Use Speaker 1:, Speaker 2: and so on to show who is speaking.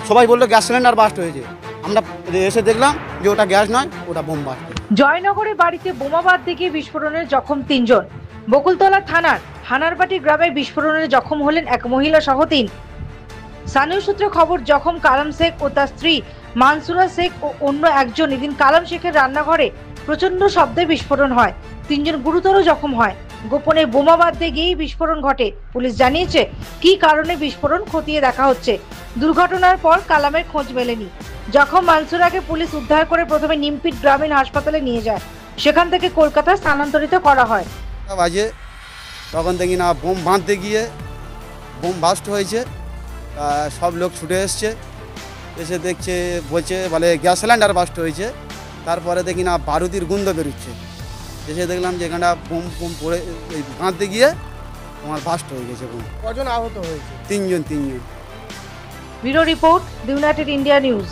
Speaker 1: সবাই বললো gas cylinder burst হয়েছে। আমরা এসে দেখলাম যে ওটা গ্যাস নয়, ওটা বোম বাস্ট।
Speaker 2: জয়নগরে বাড়িতে বোমা বাঁধতে গিয়ে বিস্ফোরণে জখম 3 জন। বকুলতলা থানার হানারবাটি গ্রামে বিস্ফোরণে জখম হলেন এক মহিলা সহ 3। স্থানীয় সূত্রে খবর, জখম কালাম শেখ ও তার স্ত্রী মানসুরা শেখ ও অন্য একজন। এদিন কালাম শেখের রান্নাঘরে প্রচন্ড শব্দে বিস্ফোরণ হয়, 3 জন গুরুতর জখম হয়। গোপনে বোমা বাঁধতে গিয়েই বিস্ফোরণ ঘটে। পুলিশ জানিয়েছে কি কারণে বিস্ফোরণ খতিয়ে দেখা হচ্ছে। দুর্ঘটনার পর কালামের খোঁজ মেলেনি। জখম মানসুরাকে পুলিশ উদ্ধার করে প্রথমে নিমপিট গ্রামীণ হাসপাতালে নিয়ে যায়, সেখান থেকে কলকাতা স্থানান্তরিত করা হয়।
Speaker 1: বাজে তখন দেখি না বোম বাঁধতে গিয়ে বোম বাস্ট হয়েছে। সব লোক ছুটে এসছে, এসে দেখছে, বলছে বলে গ্যাস সিলিন্ডার বাস্ট হয়েছে। তারপরে দেখি না বারুদির গন্ধ বেরোচ্ছে। এসে দেখলাম যে এখানটা বোম বোম পড়ে বাঁধতে গিয়ে তোমার বাস্ট হয়ে গেছে বোম।
Speaker 3: কজন আহত হয়েছে?
Speaker 1: 3 জন।
Speaker 2: Bureau report, the United India news.